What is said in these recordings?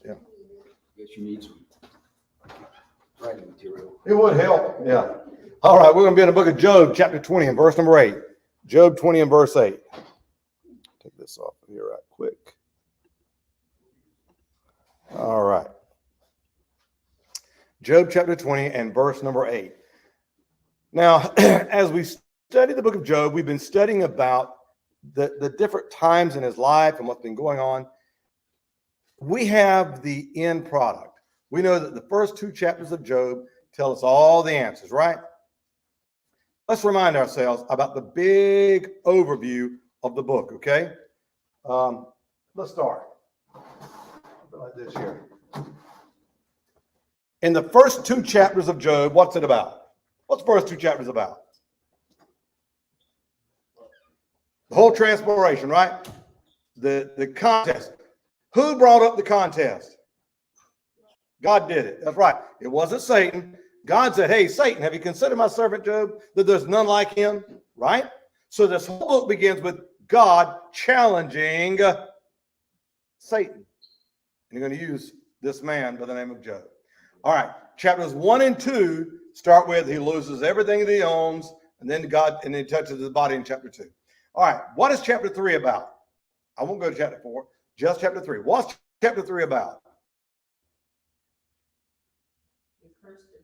Yeah. Guess you need some writing material. It would help. Yeah. All right. We're going to be in the book of Job, chapter 20 and verse number 8. Job 20 and verse 8. Take this off of here right quick. All right. Job chapter 20 and verse number 8. Now, as we study the book of Job, we've been studying about the different times in his life and what's been going on. We have the end product. We know that the first 2 chapters of Job tell us all the answers, right? Let's remind ourselves about the big overview of the book, okay? Let's start. Like this here. In the first 2 chapters of Job, what's it about? What's the first 2 chapters about? The whole transpiration, right? The contest. Who brought up the contest? God did it. That's right. It wasn't Satan. God said, hey, Satan, have you considered my servant Job, that there's none like him? Right? So this whole book begins with God challenging Satan. And you're going to use this man by the name of Job. All right. Chapters 1 and 2 start with he loses everything that he owns, and then he touches his body in chapter 2. All right. What is chapter 3 about? I won't go to chapter 4, just chapter 3. What's chapter 3 about?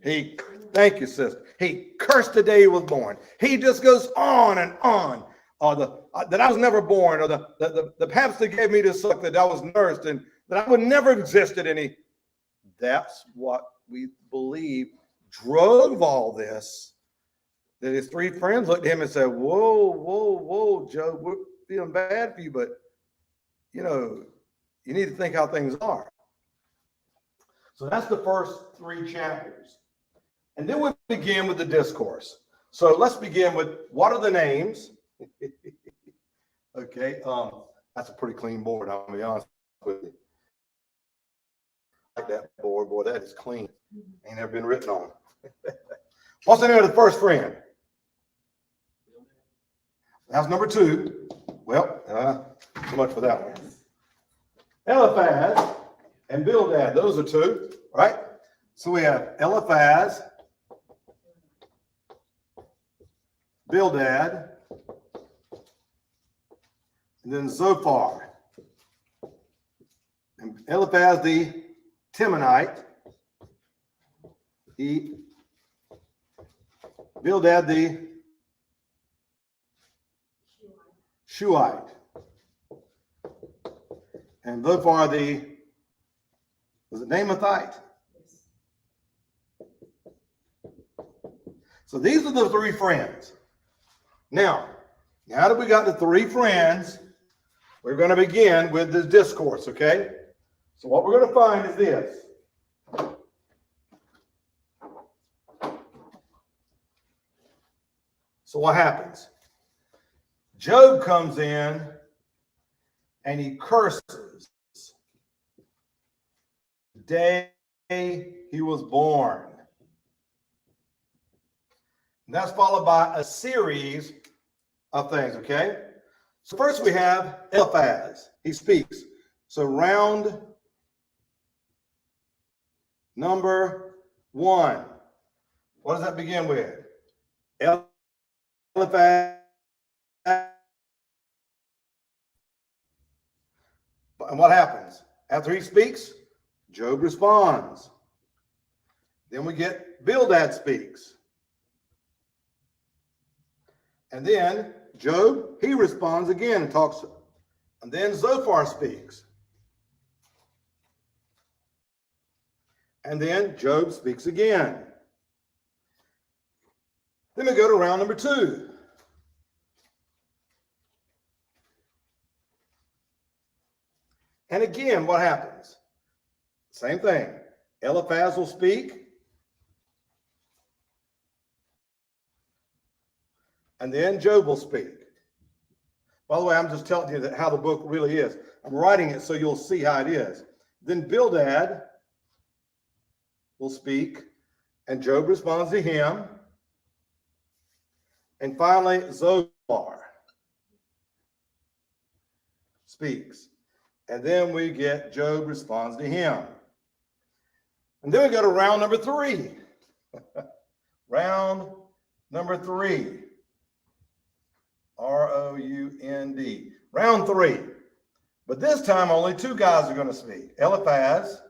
Thank you, sister. He cursed the day he was born. He just goes on and on. That I was never born, or the paps that gave me this suck, that I was nursed, and that I would never existed any. That's what we believe drove all this. That his 3 friends looked at him and said, whoa, Job, we're feeling bad for you, but you need to think how things are. So that's the first 3 chapters. And then we begin with the discourse. So let's begin with, what are the names? Okay, that's a pretty clean board, I'll be honest with you. I like that board, boy, that is clean. Ain't never been written on. What's the name of the first friend? That's number 2. Well, so much for that one. Eliphaz and Bildad, those are 2, right? So we have Eliphaz, Bildad, and then Zophar. And Eliphaz the Temanite, Bildad the Shuhite, and Zophar was it Naamathite? So these are the 3 friends. Now that we got the 3 friends, we're going to begin with this discourse, okay? So what we're going to find is this. So what happens? Job comes in and he curses the day he was born. And that's followed by a series of things, okay? So first we have Eliphaz. He speaks. So round number 1. What does that begin with? Eliphaz. And what happens? After he speaks, Job responds. Then we get Bildad speaks. And then Job, he responds again and talks. And then Zophar speaks. And then Job speaks again. Then we go to round number 2. And again, what happens? Same thing. Eliphaz will speak. And then Job will speak. By the way, I'm just telling you how the book really is. I'm writing it so you'll see how it is. Then Bildad will speak, and Job responds to him. And finally, Zophar speaks. And then we get Job responds to him. And then we go to round number 3. Round number 3. R-O-U-N-D. Round 3. But this time only 2 guys are going to speak. Eliphaz,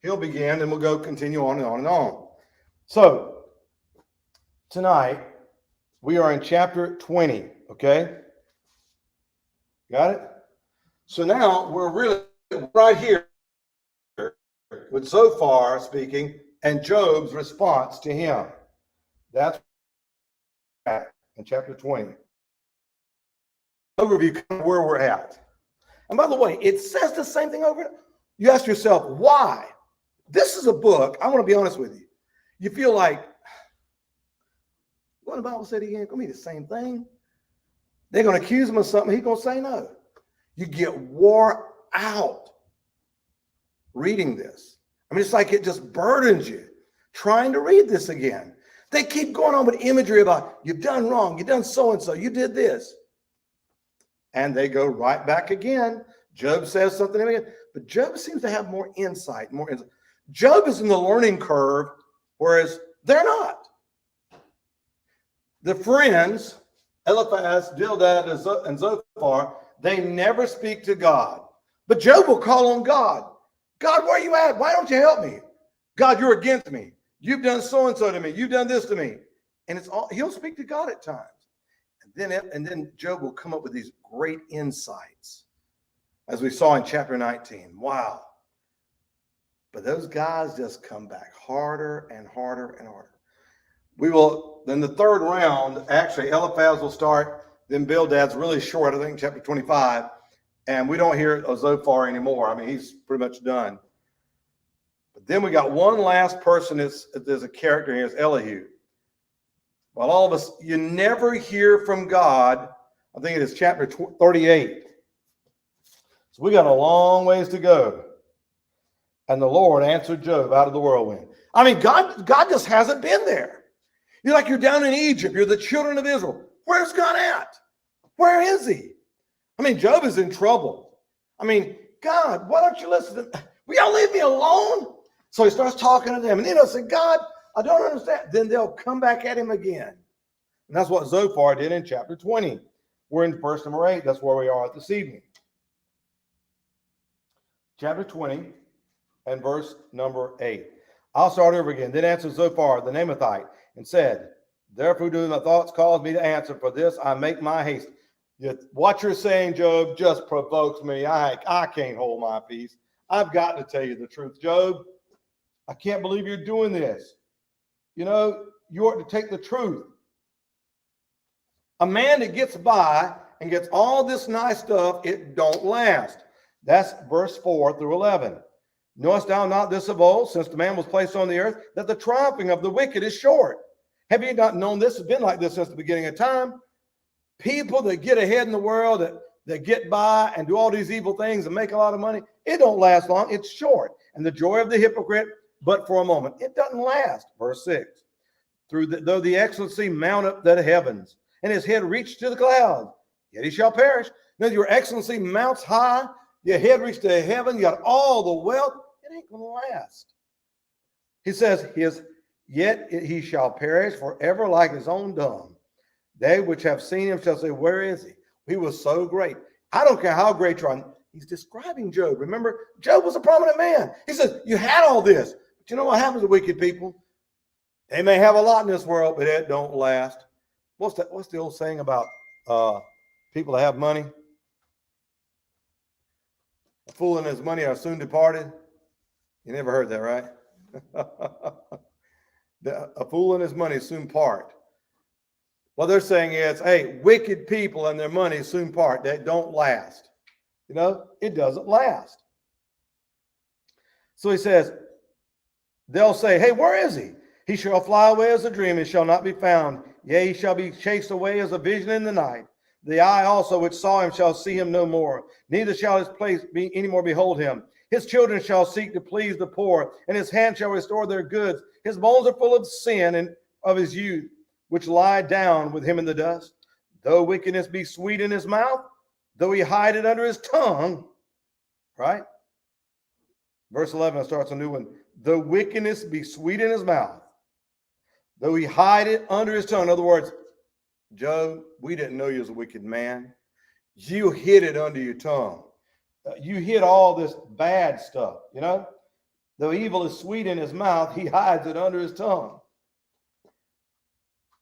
he'll begin, and we'll go continue on and on and on. So tonight we are in chapter 20, okay? Got it? So now we're really right here with Zophar speaking and Job's response to him. That's in chapter 20. Overview of where we're at. And by the way, it says the same thing over. You ask yourself, why? This is a book, I want to be honest with you. You feel like, what the Bible said again? It's going to be the same thing. They're going to accuse him of something. He's going to say no. You get wore out reading this. I mean, it's like it just burdens you trying to read this again. They keep going on with imagery about you've done wrong, you've done so-and-so, you did this. And they go right back again. Job says something again, but Job seems to have more insight, Job is in the learning curve, whereas they're not. The friends, Eliphaz, Bildad, and Zophar, they never speak to God. But Job will call on God. God, where are you at? Why don't you help me? God, you're against me. You've done so-and-so to me. You've done this to me. And it's all, he'll speak to God at times. And then Job will come up with these great insights, as we saw in chapter 19. Wow. But those guys just come back harder and harder and harder. We will, then the third round, actually, Eliphaz will start, then Bildad's really short, I think, chapter 25. And we don't hear Zophar anymore. I mean, he's pretty much done. But then we got one last person. There's a character here. It's Elihu. Well, all of us, you never hear from God. I think it is chapter 38. So we got a long ways to go. And the Lord answered Job out of the whirlwind. I mean, God just hasn't been there. You're like you're down in Egypt. You're the children of Israel. Where's God at? Where is he? I mean, Job is in trouble. I mean, God, why don't you listen to me? Will y'all leave me alone? So he starts talking to them. And they'll say, God, I don't understand. Then they'll come back at him again. And that's what Zophar did in chapter 20. We're in verse number 8. That's where we are this evening. Chapter 20 and verse number 8. I'll start over again. Then answered Zophar the Naamathite and said, therefore do my thoughts cause me to answer. For this I make my haste. What you're saying, Job, just provokes me. I can't hold my peace. I've got to tell you the truth, Job. I can't believe you're doing this. You know, you ought to take the truth. A man that gets by and gets all this nice stuff, it don't last. That's verse 4 through 11. Knowest thou not this of old, since the man was placed on the earth, that the triumphing of the wicked is short? Have you not known this has been like this since the beginning of time? People that get ahead in the world, that get by and do all these evil things and make a lot of money, it don't last long. It's short. And the joy of the hypocrite, but for a moment. It doesn't last. Verse 6. Though the excellency mount up to the heavens, and his head reach to the clouds, yet he shall perish. Now your excellency mounts high, your head reach to heaven, you got all the wealth, it ain't going to last. He says, yet he shall perish forever like his own dung. They which have seen him shall say, where is he? He was so great. I don't care how great you are. He's describing Job. Remember, Job was a prominent man. He says, you had all this. But you know what happens to wicked people? They may have a lot in this world, but it don't last. What's the old saying about people that have money? A fool and his money are soon departed. You never heard that, right? A fool and his money soon part. What they're saying is, hey, wicked people and their money soon part. They don't last. You know, it doesn't last. So he says, they'll say, hey, where is he? He shall fly away as a dream and shall not be found. Yea, he shall be chased away as a vision in the night. The eye also which saw him shall see him no more. Neither shall his place be any more behold him. His children shall seek to please the poor, and his hand shall restore their goods. His bones are full of sin and of his youth, which lie down with him in the dust. Though wickedness be sweet in his mouth, though he hide it under his tongue, right? Verse 11 starts a new one. Though wickedness be sweet in his mouth, though he hide it under his tongue. In other words, Job, we didn't know you was a wicked man. You hid it under your tongue. You hid all this bad stuff, you know? Though evil is sweet in his mouth, he hides it under his tongue.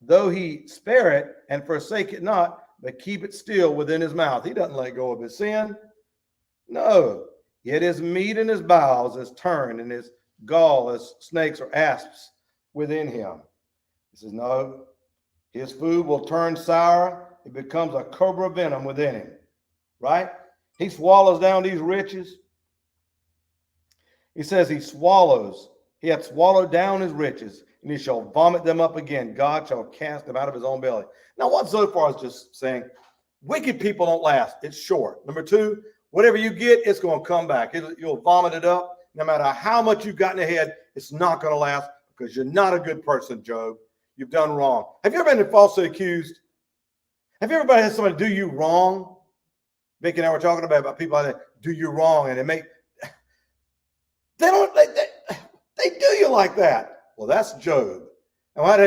Though he spare it and forsake it not, but keep it still within his mouth. He doesn't let go of his sin. No. Yet his meat in his bowels is turned, and his gall as snakes or asps within him. He says, no. His food will turn sour. It becomes a cobra venom within him. Right? He swallows down these riches. He says he hath swallowed down his riches, and he shall vomit them up again. God shall cast them out of his own belly. Now, what Zophar is just saying, wicked people don't last. It's short. Number two, whatever you get, it's going to come back. You'll vomit it up. No matter how much you've gotten ahead, it's not going to last because you're not a good person, Job. You've done wrong. Have you ever been falsely accused? Have you ever had somebody do you wrong? Vicky and I were talking about people that do you wrong, and they do you like that. Well, that's Job. And what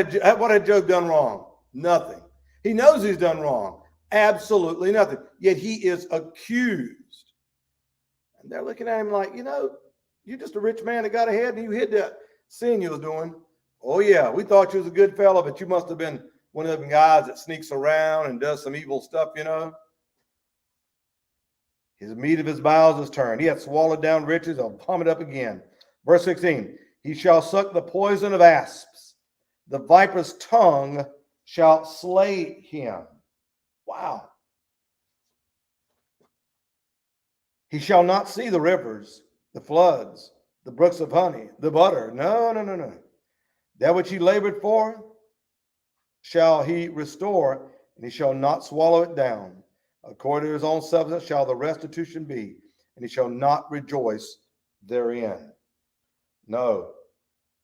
had Job done wrong? Nothing. He knows he's done wrong. Absolutely nothing. Yet he is accused. And they're looking at him like, you're just a rich man that got ahead and you hid that sin you was doing. Oh, yeah, we thought you was a good fellow, but you must have been one of them guys that sneaks around and does some evil stuff, His meat of his bowels is turned. He hath swallowed down riches. I'll vomit up again. Verse 16, he shall suck the poison of asps. The viper's tongue shall slay him. Wow. He shall not see the rivers, the floods, the brooks of honey, the butter. No. That which he labored for shall he restore, and he shall not swallow it down. According to his own substance shall the restitution be, and he shall not rejoice therein. No.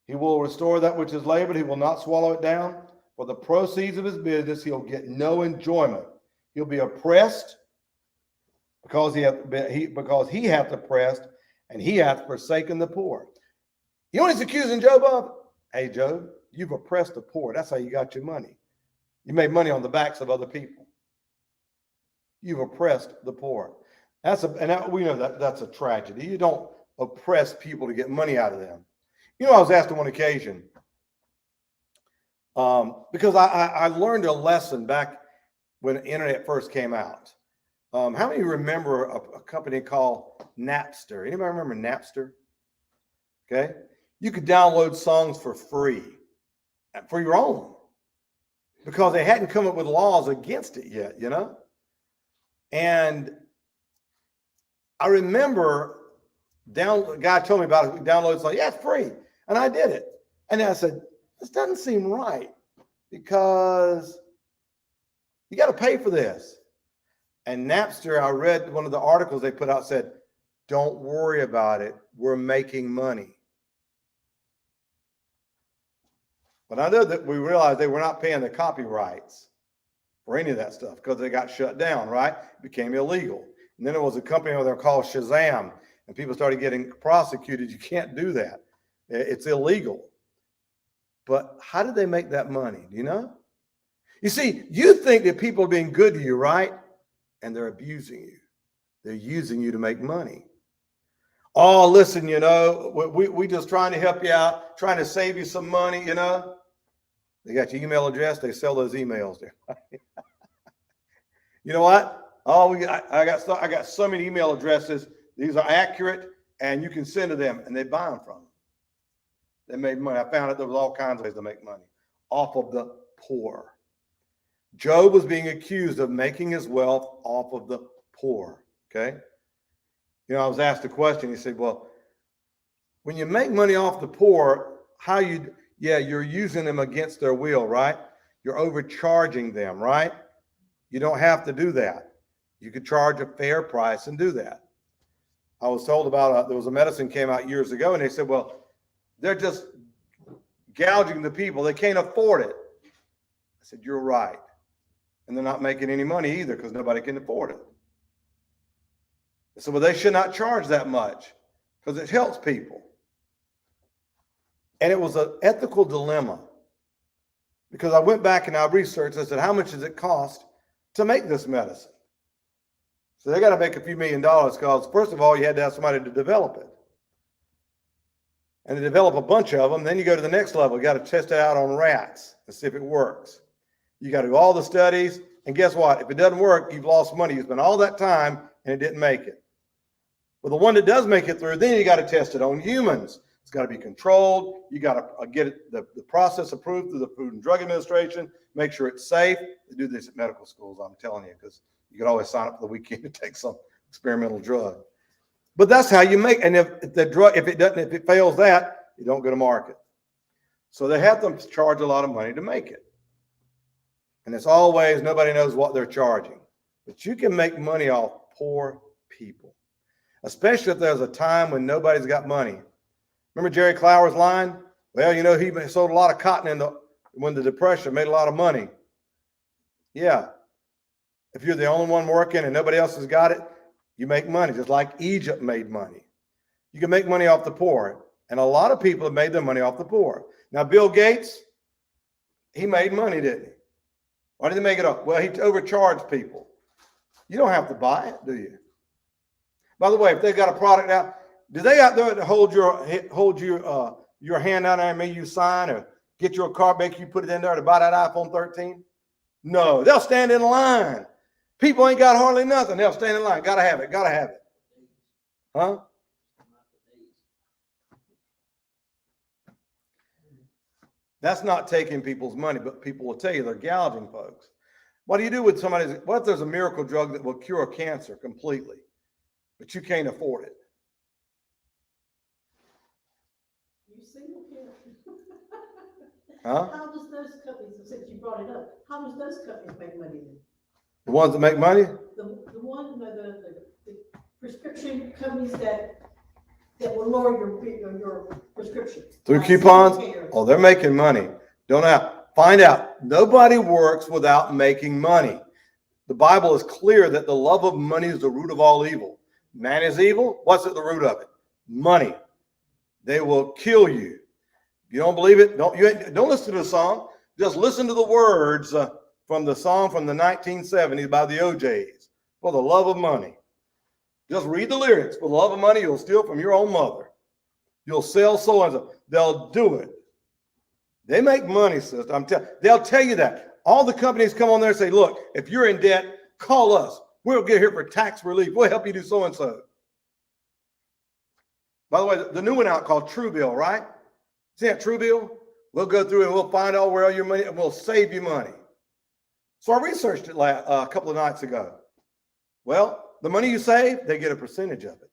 He will restore that which is labored. He will not swallow it down. For the proceeds of his business, he'll get no enjoyment. He'll be oppressed because he hath oppressed, and he hath forsaken the poor. You know what he's accusing Job of? Hey, Job, you've oppressed the poor. That's how you got your money. You made money on the backs of other people. You've oppressed the poor. We know that's a tragedy. You don't oppress people to get money out of them. I was asked on one occasion, because I learned a lesson back when the internet first came out. How many remember a company called Napster? Anybody remember Napster? Okay. You could download songs for free for your own because they hadn't come up with laws against it yet, And I remember a guy told me about it. We downloaded something. Yeah, it's free. And I did it. And I said, this doesn't seem right because you got to pay for this. And Napster, I read one of the articles they put out, said, don't worry about it. We're making money. But I know that we realized they were not paying the copyrights for any of that stuff because they got shut down, right? It became illegal. And then there was a company over there called Shazam, and people started getting prosecuted. You can't do that. It's illegal. But how did they make that money? Do you know? You see, you think that people are being good to you, right? And they're abusing you. They're using you to make money. Oh, listen, we just trying to help you out, trying to save you some money, They got your email address. They sell those emails there. You know what? I got so many email addresses. These are accurate, and you can send to them, and they buy them from them. They made money. I found out there was all kinds of ways to make money off of the poor. Job was being accused of making his wealth off of the poor. Okay. I was asked a question. He said, well, when you make money off the poor, you're using them against their will, right? You're overcharging them, right? You don't have to do that. You could charge a fair price and do that. I was told about there was a medicine came out years ago, and they said, well, they're just gouging the people. They can't afford it. I said, you're right. And they're not making any money either because nobody can afford it. So well, they should not charge that much because it helps people. And it was an ethical dilemma because I went back and I researched. I said, how much does it cost to make this medicine? So they got to make a few $1 million because, first of all, you had to have somebody to develop it. And to develop a bunch of them, then you go to the next level. You got to test it out on rats and see if it works. You got to do all the studies. And guess what? If it doesn't work, you've lost money. You spent all that time and it didn't make it. But the one that does make it through, then you got to test it on humans. It's got to be controlled. You got to get the process approved through the Food and Drug Administration, make sure it's safe. They do this at medical schools, I'm telling you, because you could always sign up for the weekend to take some experimental drug. But that's how you make, and if it fails that, you don't go to market. So they have to charge a lot of money to make it. And it's always, nobody knows what they're charging. But you can make money off poor people, especially if there's a time when nobody's got money. Remember Jerry Clower's line? Well, you know, he sold a lot of cotton when the Depression, made a lot of money. Yeah. If you're the only one working and nobody else has got it, you make money, just like Egypt made money. You can make money off the poor. And a lot of people have made their money off the poor. Now, Bill Gates, he made money, didn't he? Why did he make it up? Well, he overcharged people. You don't have to buy it, do you? By the way, if they've got a product out, do they out there to hold your hand out there and make you sign or get your card, make you put it in there to buy that iPhone 13? No, they'll stand in line. People ain't got hardly nothing. They'll stand in line. Gotta have it. Gotta have it. Huh? That's not taking people's money, but people will tell you they're gouging folks. What do you do with somebody? What if there's a miracle drug that will cure cancer completely, but you can't afford it? You single parent. Huh? How does those companies, since you brought it up, how does those companies make money then? The ones that make money? The prescription companies that will lower your prescription. Through Like coupons? Sinclair. Oh, they're making money. Find out. Nobody works without making money. The Bible is clear that the love of money is the root of all evil. Man is evil. What's at the root of it? Money. They will kill you. If you don't believe it, don't listen to the song. Just listen to the words from the song from the 1970s by the OJs. For the love of money. Just read the lyrics. For the love of money, you'll steal from your own mother. You'll sell so and so. They'll do it. They make money, sister. They'll tell you that. All the companies come on there and say, look, if you're in debt, call us. We'll get here for tax relief. We'll help you do so and so. By the way, the new one out called Truebill, right? See that Truebill? We'll go through and we'll find out where all your money, and we'll save you money. So I researched it a couple of nights ago. Well, the money you save, they get a percentage of it.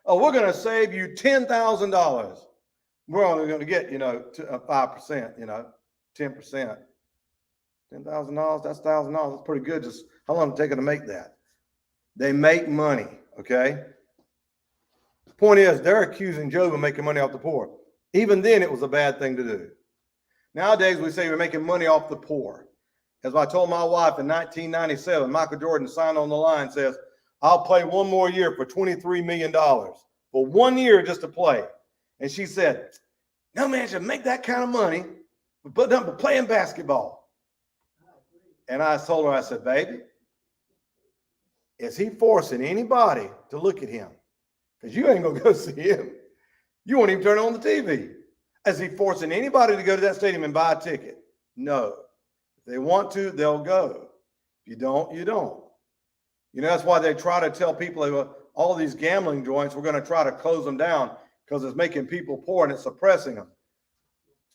Oh, we're going to save you $10,000. We're only going to get, 5%, 10%. $10,000, that's $1,000. That's pretty good. Just how long did it take them to make that? They make money, okay? The point is, they're accusing Job of making money off the poor. Even then, it was a bad thing to do. Nowadays, we say we're making money off the poor. As I told my wife in 1997, Michael Jordan signed on the line, says, I'll play one more year for $23 million. For 1 year just to play. And she said, no man should make that kind of money but playing basketball. And I told her, I said, baby, is he forcing anybody to look at him? Because you ain't going to go see him. You won't even turn on the TV. Is he forcing anybody to go to that stadium and buy a ticket? No. If they want to, they'll go. If you don't, you don't. That's why they try to tell people all these gambling joints, we're going to try to close them down because it's making people poor and it's suppressing them.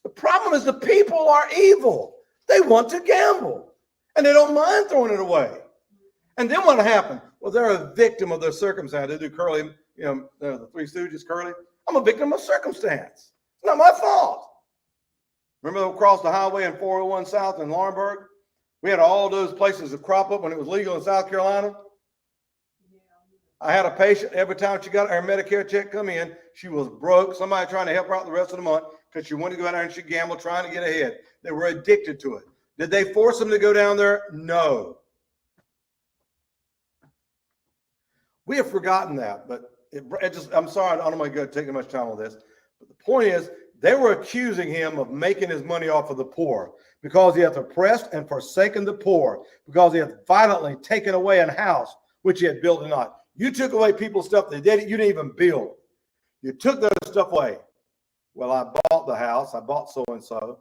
The problem is the people are evil. They want to gamble and they don't mind throwing it away. And then what happened? Well, they're a victim of their circumstance. They do Curly, the Three Stooges, Curly. I'm a victim of circumstance. It's not my fault. Remember across the highway in 401 South in Laurinburg? We had all those places that crop up when it was legal in South Carolina. I had a patient, every time she got her Medicare check come in, she was broke. Somebody trying to help her out the rest of the month because she wanted to go out there and she gambled, trying to get ahead. They were addicted to it. Did they force them to go down there? No. We have forgotten that, but it just, I'm sorry, I don't want to go taking much time on this. But the point is, they were accusing him of making his money off of the poor because he hath oppressed and forsaken the poor, because he hath violently taken away an house which he had built and not. You took away people's stuff. They did it. You didn't even build. You took their stuff away. Well, I bought the house. I bought so-and-so.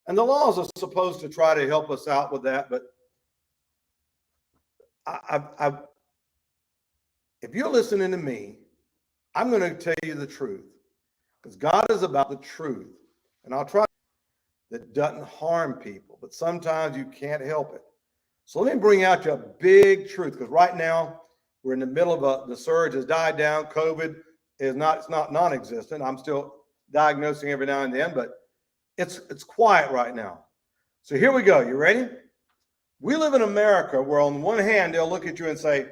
And the laws are supposed to try to help us out with that. But if you're listening to me, I'm going to tell you the truth. Because God is about the truth. And I'll try that doesn't harm people. But sometimes you can't help it. So let me bring out you a big truth. Because right now, we're in the middle of the surge has died down. COVID is not, it's not non-existent. I'm still diagnosing every now and then, but it's quiet right now. So here we go. You ready? We live in America where on one hand, they'll look at you and say,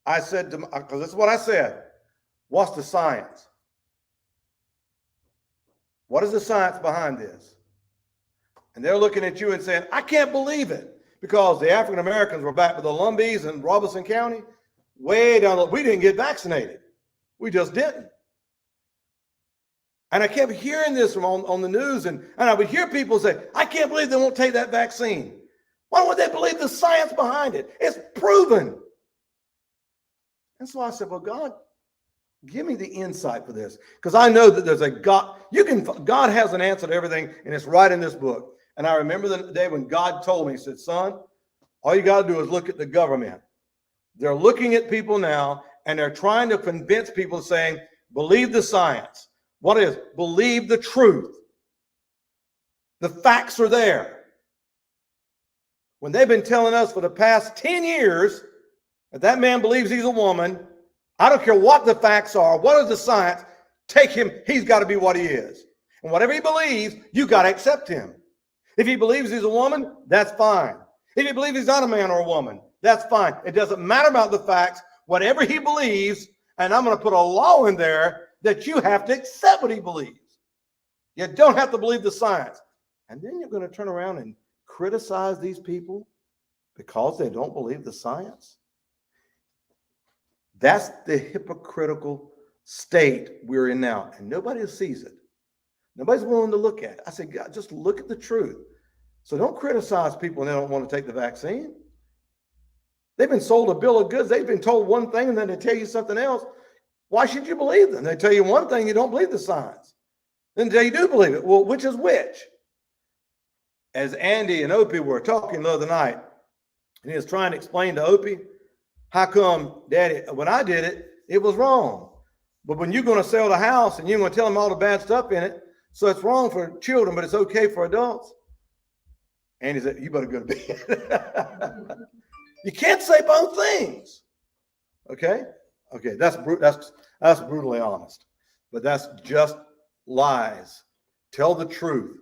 I said, because this is what I said. What's the science? What is the science behind this? And they're looking at you and saying, I can't believe it. Because the African Americans were back with the Lumbees in Robeson County, way down, we didn't get vaccinated. We just didn't. And I kept hearing this from on the news, and I would hear people say, I can't believe they won't take that vaccine. Why would they believe the science behind it? It's proven. And so I said, well, God, give me the insight for this. Because I know that there's a God, God has an answer to everything, and it's right in this book. And I remember the day when God told me, he said, son, all you got to do is look at the government. They're looking at people now, and they're trying to convince people saying, believe the science. What is? Believe the truth. The facts are there. When they've been telling us for the past 10 years that that man believes he's a woman, I don't care what the facts are, what is the science, take him, he's got to be what he is. And whatever he believes, you got to accept him. If he believes he's a woman, that's fine. If he believes he's not a man or a woman, that's fine. It doesn't matter about the facts. Whatever he believes, and I'm going to put a law in there that you have to accept what he believes. You don't have to believe the science. And then you're going to turn around and criticize these people because they don't believe the science. That's the hypocritical state we're in now. And nobody sees it. Nobody's willing to look at it. I said, God, just look at the truth. So don't criticize people when they don't want to take the vaccine. They've been sold a bill of goods. They've been told one thing and then they tell you something else. Why should you believe them? They tell you one thing, you don't believe the science. Then they do believe it. Well, which is which? As Andy and Opie were talking the other night, and he was trying to explain to Opie, how come, Daddy, when I did it, it was wrong. But when you're going to sell the house and you're going to tell them all the bad stuff in it, so it's wrong for children, but it's okay for adults. Andy said, you better go to bed. You can't say both things. Okay? Okay, that's brutally honest. But that's just lies. Tell the truth.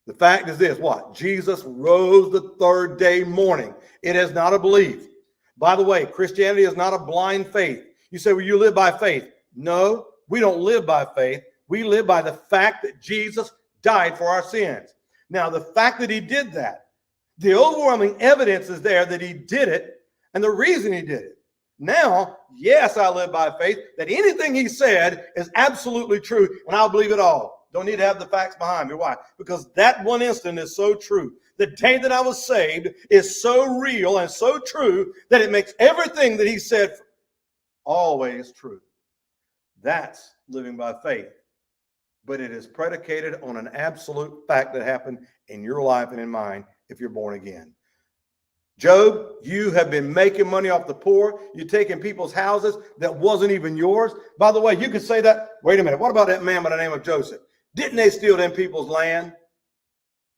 The fact is this, what? Jesus rose the third day morning. It is not a belief. By the way, Christianity is not a blind faith. You say, well, you live by faith. No, we don't live by faith. We live by the fact that Jesus died for our sins. Now, the fact that he did that, the overwhelming evidence is there that he did it and the reason he did it. Now, yes, I live by faith that anything he said is absolutely true and I'll believe it all. Don't need to have the facts behind me. Why? Because that one instant is so true. The day that I was saved is so real and so true that it makes everything that he said always true. That's living by faith. But it is predicated on an absolute fact that happened in your life and in mine if you're born again. Job, you have been making money off the poor. You're taking people's houses that wasn't even yours. By the way, you could say that. Wait a minute. What about that man by the name of Joseph? Didn't they steal them people's land?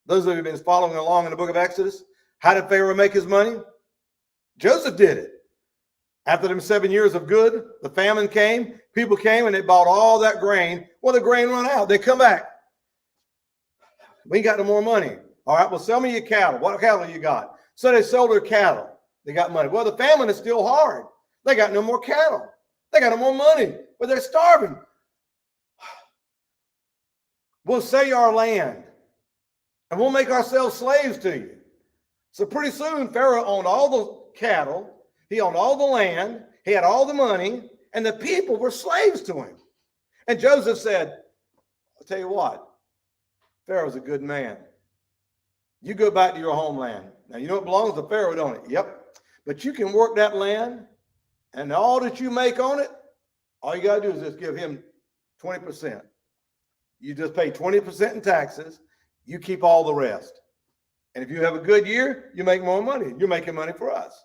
Those of you who have been following along in the book of Exodus, how did Pharaoh make his money? Joseph did it. After them 7 years of good, the famine came. People came and they bought all that grain. Well, the grain run out. They come back. We ain't got no more money. All right, well, sell me your cattle. What cattle you got? So they sold their cattle. They got money. Well, the famine is still hard. They got no more cattle. They got no more money, but they're starving. We'll sell you our land and we'll make ourselves slaves to you. So pretty soon, Pharaoh owned all the cattle. He owned all the land. He had all the money, and the people were slaves to him. And Joseph said, I'll tell you what, Pharaoh's a good man. You go back to your homeland. Now, you know it belongs to Pharaoh, don't it? Yep. But you can work that land, and all that you make on it, all you got to do is just give him 20%. You just pay 20% in taxes. You keep all the rest. And if you have a good year, you make more money. You're making money for us.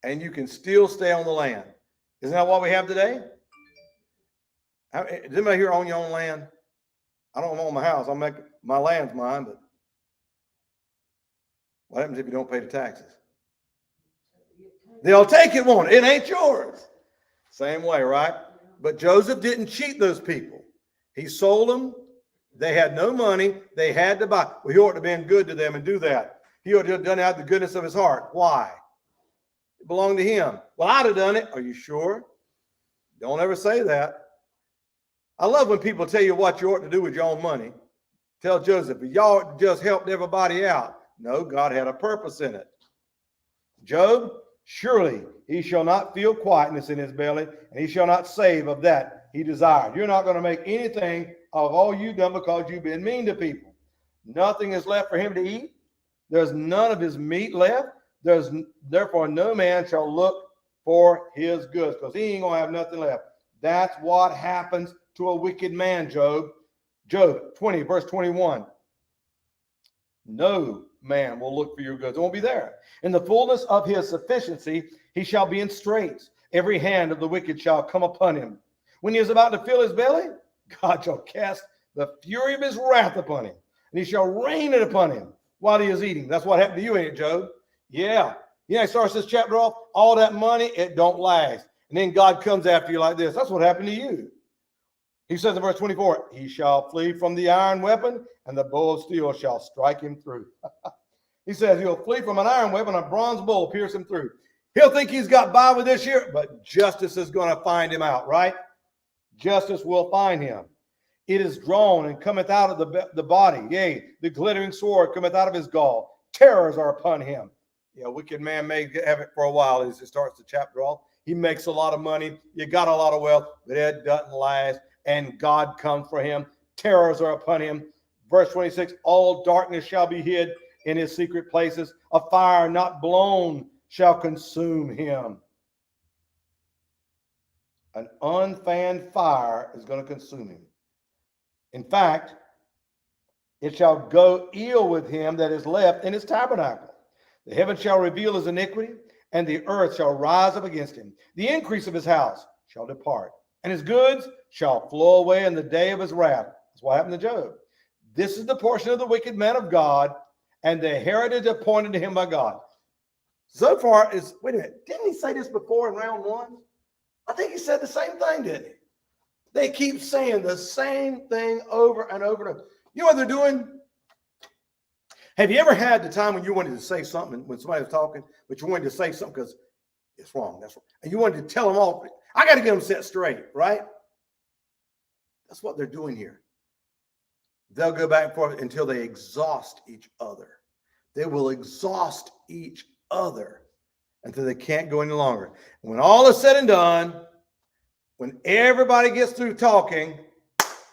And you can still stay on the land. Isn't that what we have today? Does anybody here own your own land? I don't own my house. My land's mine, but what happens if you don't pay the taxes? They'll take it, won't it? It ain't yours. Same way, right? But Joseph didn't cheat those people. He sold them. They had no money. They had to buy. Well, he ought to have been good to them and do that. He ought to have done it out of the goodness of his heart. Why? It belonged to him. Well, I'd have done it. Are you sure? Don't ever say that. I love when people tell you what you ought to do with your own money. Tell Joseph, y'all just helped everybody out. No, God had a purpose in it. Job, surely he shall not feel quietness in his belly, and he shall not save of that he desired. You're not going to make anything of all you've done because you've been mean to people. Nothing is left for him to eat. There's none of his meat left. Therefore no man shall look for his goods, because he ain't going to have nothing left. That's what happens to a wicked man, Job. Job 20, verse 21. No man will look for your goods. It won't be there. In the fullness of his sufficiency, he shall be in straits. Every hand of the wicked shall come upon him. When he is about to fill his belly, God shall cast the fury of his wrath upon him, and he shall rain it upon him while he is eating. That's what happened to you, ain't it, Job? Yeah. He starts this chapter off, all that money, it don't last. And then God comes after you like this. That's what happened to you. He says in verse 24, he shall flee from the iron weapon, and the bow of steel shall strike him through. He says he'll flee from an iron weapon, a bronze bow will pierce him through. He'll think he's got by with this year, but justice is going to find him out, right? Justice will find him. It is drawn and cometh out of the body. Yea, the glittering sword cometh out of his gall. Terrors are upon him. Yeah, a wicked man may have it for a while as he starts the chapter off. He makes a lot of money. You got a lot of wealth, but it doesn't last. And God comes for him. Terrors are upon him. Verse 26, all darkness shall be hid in his secret places. A fire not blown shall consume him. An unfanned fire is going to consume him. In fact, it shall go ill with him that is left in his tabernacle. The heaven shall reveal his iniquity, and the earth shall rise up against him. The increase of his house shall depart, and his goods shall flow away in the day of his wrath. That's what happened to Job. This is the portion of the wicked man of God, and the heritage appointed to him by God. So far is, wait a minute, didn't he say this before in round one? I think he said the same thing, didn't he? They keep saying the same thing over and over and over. You know what they're doing? Have you ever had the time when you wanted to say something when somebody was talking, but you wanted to say something because it's wrong, that's wrong, and you wanted to tell them off? I got to get them set straight, right? That's what they're doing here. They'll go back and forth until they exhaust each other. They will exhaust each other until they can't go any longer. When all is said and done, when everybody gets through talking,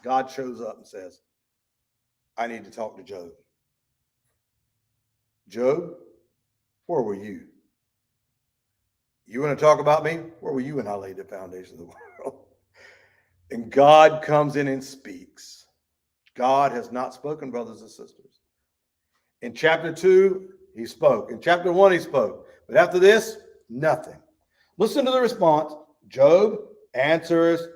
God shows up and says, I need to talk to Job. Job, where were you? You want to talk about me? Where were you when I laid the foundation of the world? And God comes in and speaks. God has not spoken, brothers and sisters. In chapter 2, he spoke. In chapter 1, he spoke. But after this, nothing. Listen to the response. Job answers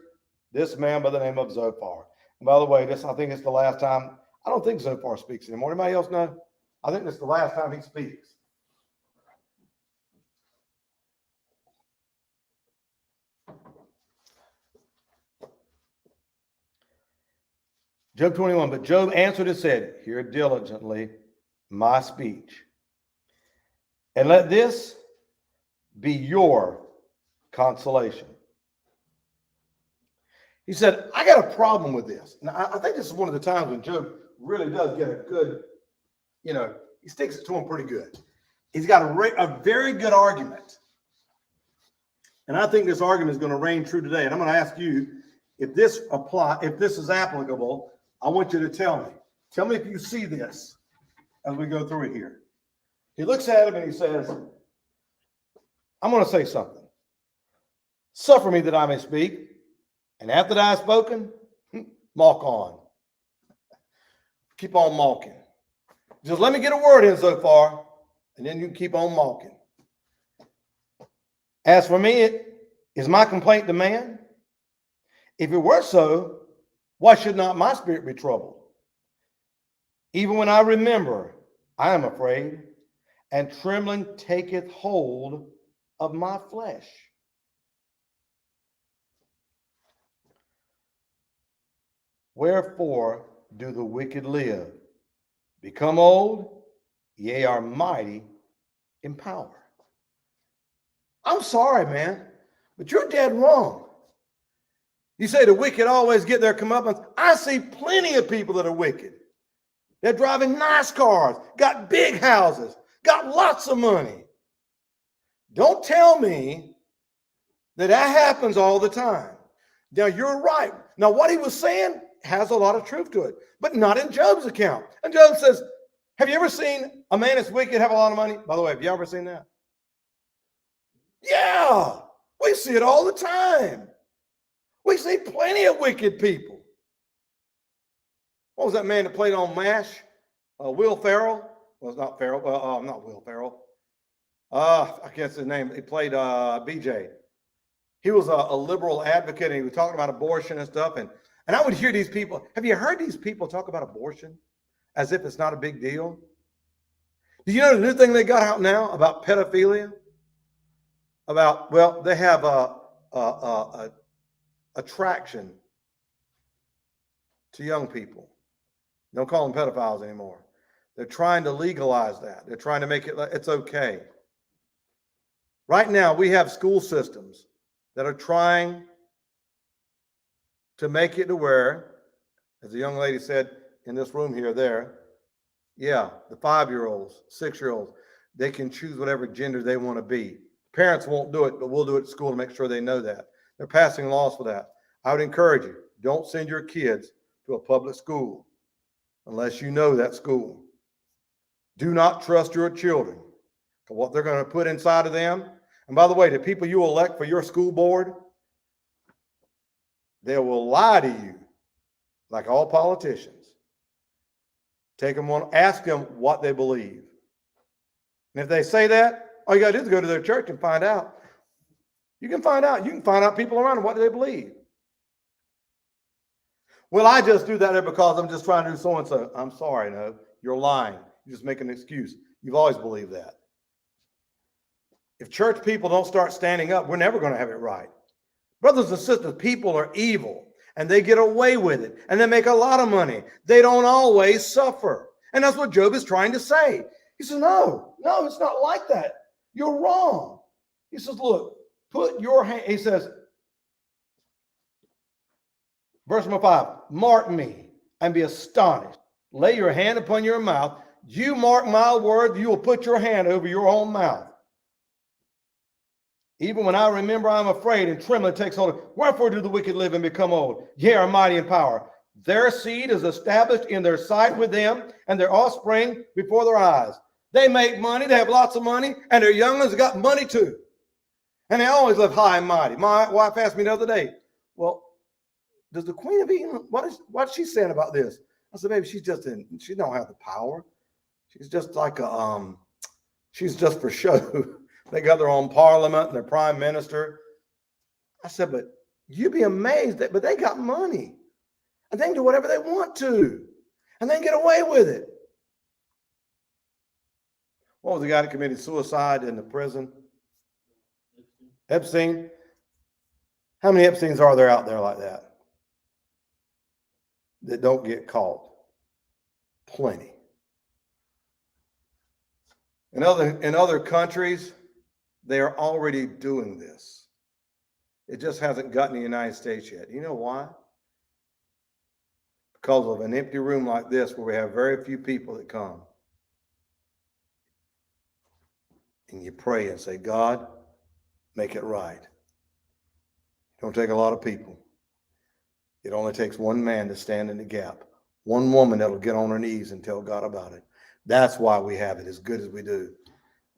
this man by the name of Zophar. And by the way, I think it's the last time. I don't think Zophar speaks anymore. Anybody else know? I think this is the last time he speaks. Job 21, but Job answered and said, hear diligently my speech, and let this be your consolation. He said, I got a problem with this. And I think this is one of the times when Job really does get a good, he sticks it to him pretty good. He's got a very good argument. And I think this argument is going to reign true today. And I'm going to ask you, if this is applicable, I want you to tell me. Tell me if you see this as we go through it here. He looks at him and he says, I'm going to say something. Suffer me that I may speak. And after that I have spoken, malk on. Keep on malking. Just let me get a word in so far, and then you can keep on malking. As for me, is my complaint to man? If it were so, why should not my spirit be troubled? Even when I remember, I am afraid, and trembling taketh hold of my flesh. Wherefore do the wicked live? Become old, yea, are mighty in power. I'm sorry, man, but you're dead wrong. You say the wicked always get their comeuppance. I see plenty of people that are wicked. They're driving nice cars, got big houses, got lots of money. Don't tell me that that happens all the time. Now, you're right. Now, what he was saying has a lot of truth to it, but not in Job's account. And Job says, have you ever seen a man that's wicked have a lot of money? By the way, have you ever seen that? Yeah, we see it all the time. We see plenty of wicked people. What was that man that played on MASH? Will Ferrell? Well, it's not Ferrell. Not Will Ferrell. I guess his name. He played BJ. He was a liberal advocate, and he was talking about abortion and stuff. And I would hear these people. Have you heard these people talk about abortion as if it's not a big deal? Do you know the new thing they got out now about pedophilia? They have a attraction to young people. Don't call them pedophiles anymore. They're trying to legalize that. They're trying to make it, it's okay. Right now, we have school systems that are trying to make it to where, as the young lady said in this room here, the 5-year-olds, 6-year-olds, they can choose whatever gender they want to be. Parents won't do it, but we'll do it at school to make sure they know that. They're passing laws for that. I would encourage you, don't send your kids to a public school unless you know that school. Do not trust your children for what they're going to put inside of them. And by the way, the people you elect for your school board, they will lie to you like all politicians. Take them on, ask them what they believe. And if they say that, all you got to do is go to their church and find out. You can find out. You can find out people around them, what do they believe? Well, I just do that because I'm just trying to do so-and-so. I'm sorry, no. You're lying. You just make an excuse. You've always believed that. If church people don't start standing up, we're never going to have it right. Brothers and sisters, people are evil, and they get away with it, and they make a lot of money. They don't always suffer. And that's what Job is trying to say. He says, no, it's not like that. You're wrong. He says, look, put your hand, he says, verse number 5, mark me and be astonished. Lay your hand upon your mouth. You mark my word, you will put your hand over your own mouth. Even when I remember, I'm afraid, and trembling takes hold of. Wherefore do the wicked live and become old? Yea, are mighty in power. Their seed is established in their sight with them, and their offspring before their eyes. They make money, they have lots of money, and their young ones have got money too. And they always live high and mighty. My wife asked me the other day, well, does the Queen of England, what's she saying about this? I said, baby, she don't have the power. She's just like she's just for show. They got their own parliament and their prime minister. I said, but you'd be amazed but they got money. And they can do whatever they want to. And they can get away with it. What was the guy that committed suicide in the prison? Epstein. How many Epsteins are there out there like that don't get caught? Plenty. In other countries, they are already doing this. It just hasn't gotten to the United States yet. You know why? Because of an empty room like this where we have very few people that come. And you pray and say, God, make it right. Don't take a lot of people. It only takes one man to stand in the gap. One woman that'll get on her knees and tell God about it. That's why we have it as good as we do.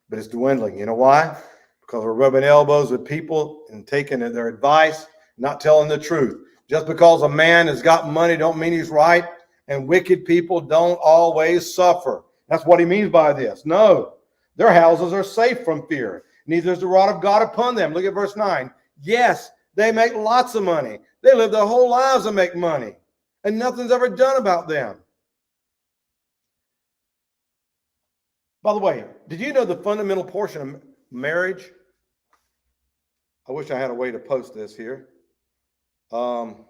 But it's dwindling. You know why? Because we're rubbing elbows with people and taking their advice, not telling the truth. Just because a man has got money don't mean he's right, and wicked people don't always suffer. That's what he means by this. No, their houses are safe from fear. Neither is the rod of God upon them. Look at verse 9. Yes, they make lots of money. They live their whole lives to make money, and nothing's ever done about them. By the way, did you know the fundamental portion of marriage? I wish I had a way to post this here. I'm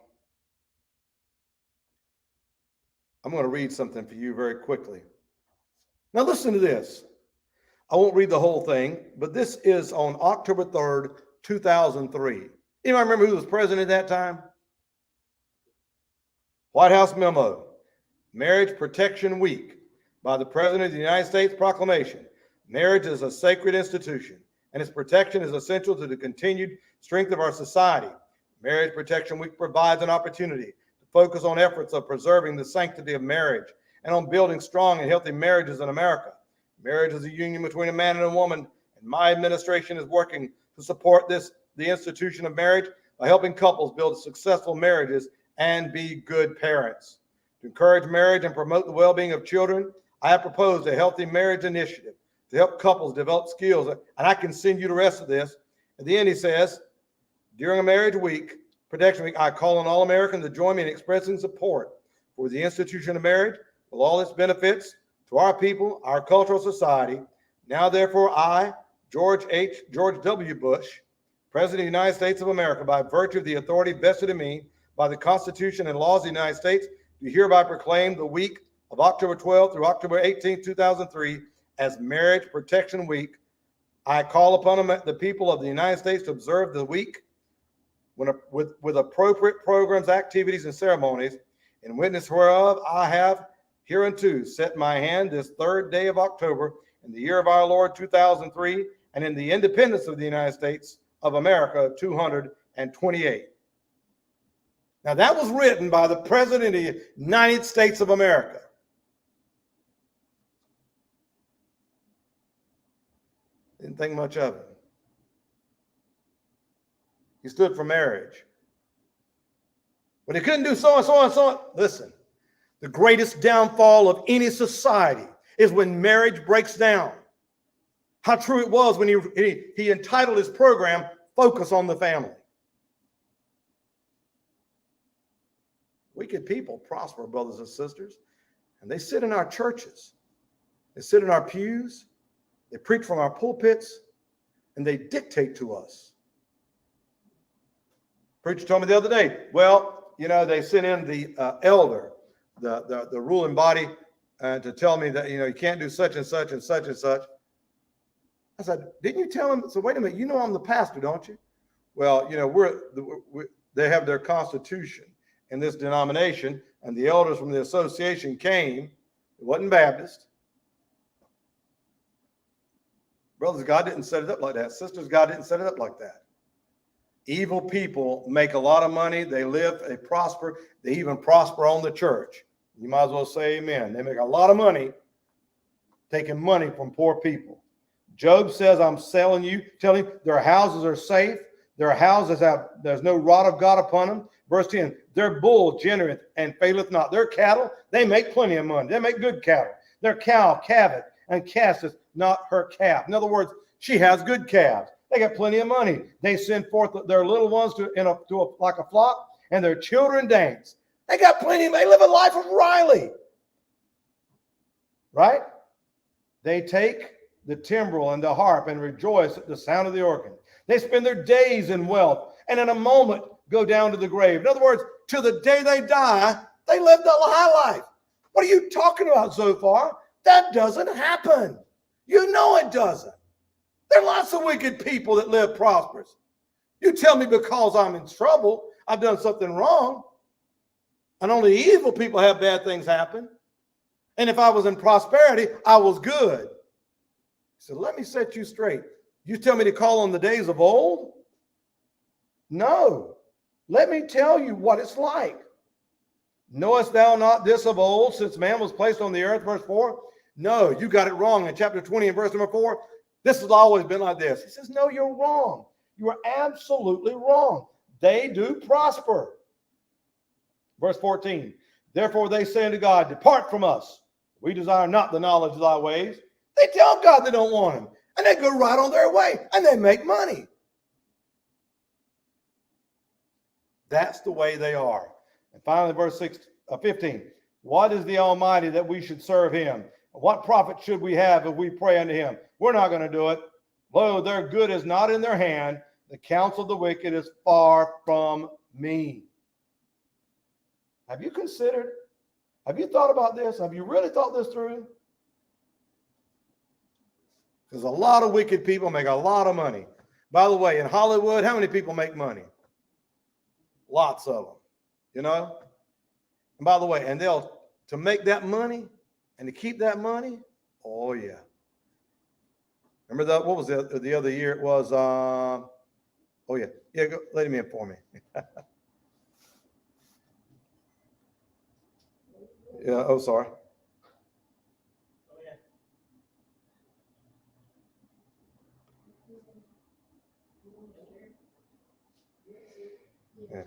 going to read something for you very quickly. Now listen to this. I won't read the whole thing, but this is on October 3rd, 2003. Anybody remember who was president at that time? White House memo, Marriage Protection Week by the President of the United States proclamation. Marriage is a sacred institution, and its protection is essential to the continued strength of our society. Marriage Protection Week provides an opportunity to focus on efforts of preserving the sanctity of marriage and on building strong and healthy marriages in America. Marriage is a union between a man and a woman, and my administration is working to support the institution of marriage by helping couples build successful marriages and be good parents. To encourage marriage and promote the well-being of children, I have proposed a healthy marriage initiative to help couples develop skills, and I can send you the rest of this. At the end, he says, during a marriage week, protection week, I call on all Americans to join me in expressing support for the institution of marriage with all its benefits to our people, our cultural society. Now, therefore, I, George W. Bush, President of the United States of America, by virtue of the authority vested in me by the Constitution and laws of the United States, do hereby proclaim the week of October 12th through October 18th, 2003 as Marriage Protection Week. I call upon the people of the United States to observe the week with appropriate programs, activities, and ceremonies, in witness whereof I have hereunto set my hand this 3rd day of October in the year of our Lord 2003, and in the independence of the United States of America 228. Now that was written by the President of the United States of America. Didn't think much of it. He stood for marriage. But he couldn't do so and so and so on. Listen, the greatest downfall of any society is when marriage breaks down. How true it was when he entitled his program, Focus on the Family. Wicked people prosper, brothers and sisters, and they sit in our churches. They sit in our pews. They preach from our pulpits, and they dictate to us. Preacher told me the other day, well, you know, they sent in the elder, the ruling body, to tell me that, you know, you can't do such and such and such and such. I said, didn't you tell him? So wait a minute, you know I'm the pastor, don't you? Well, you know, they have their constitution in this denomination, and the elders from the association came. It wasn't Baptist. Brothers, God didn't set it up like that. Sisters, God didn't set it up like that. Evil people make a lot of money. They live, they prosper. They even prosper on the church. You might as well say amen. They make a lot of money taking money from poor people. Job says, I'm telling you, their houses are safe. Their houses there's no rod of God upon them. Verse 10, their bull genereth and faileth not. Their cattle, they make plenty of money. They make good cattle. Their cow calveth and casteth not her calf. In other words, she has good calves. They got plenty of money. They send forth their little ones like a flock, and their children dance. They got plenty. They live a life of Riley. Right? They take the timbrel and the harp and rejoice at the sound of the organ. They spend their days in wealth, and in a moment go down to the grave. In other words, to the day they die, they live the high life. What are you talking about so far? That doesn't happen. You know it doesn't. There are lots of wicked people that live prosperous. You tell me because I'm in trouble, I've done something wrong, and only evil people have bad things happen. And if I was in prosperity, I was good. So let me set you straight. You tell me to call on the days of old? No. Let me tell you what it's like. Knowest thou not this of old, since man was placed on the earth, verse 4? No, you got it wrong in chapter 20 and verse number 4. This has always been like this. He says, no, you're wrong. You are absolutely wrong. They do prosper. Verse 14, therefore they say unto God, depart from us. We desire not the knowledge of thy ways. They tell God they don't want him, and they go right on their way, and they make money. That's the way they are. And finally, verse 15, what is the Almighty that we should serve him? What profit should we have if we pray unto him? We're not going to do it. Lo, their good is not in their hand. The counsel of the wicked is far from me. Have you considered? Have you thought about this? Have you really thought this through? Because a lot of wicked people make a lot of money. By the way, in Hollywood, how many people make money? Lots of them, you know? And by the way, and they'll, to make that money and to keep that money, oh yeah. Remember that? What was the other year? It was, oh yeah. Yeah, go, let him in for me. Yeah, oh, sorry. Yeah.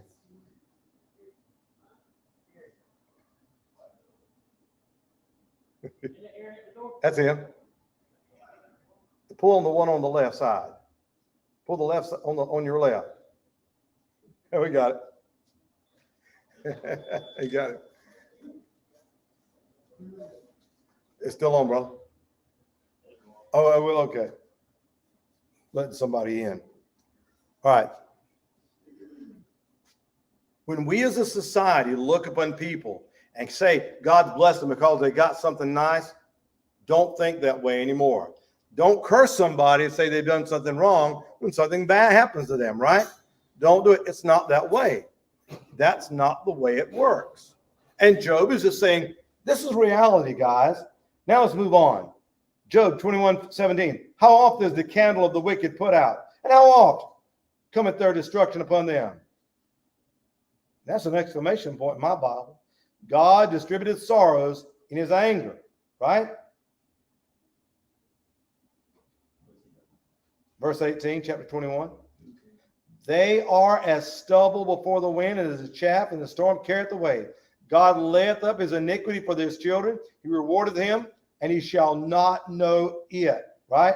That's him. Pull on the one on the left side. Pull the left on your left. Yeah, we got it. You got it. It's still on, bro. Oh, I will. Okay. Letting somebody in. All right. When we as a society look upon people and say, God's blessed them because they got something nice, don't think that way anymore. Don't curse somebody and say they've done something wrong when something bad happens to them, right? Don't do it. It's not that way. That's not the way it works. And Job is just saying, this is reality, guys. Now let's move on. Job 21:17. How oft is the candle of the wicked put out? And how oft cometh their destruction upon them? That's an exclamation point in my Bible. God distributed sorrows in his anger, right? Verse 18, chapter 21. They are as stubble before the wind, and as a chaff in the storm carrieth away. God layeth up his iniquity for his children. He rewarded him, and he shall not know it. Right?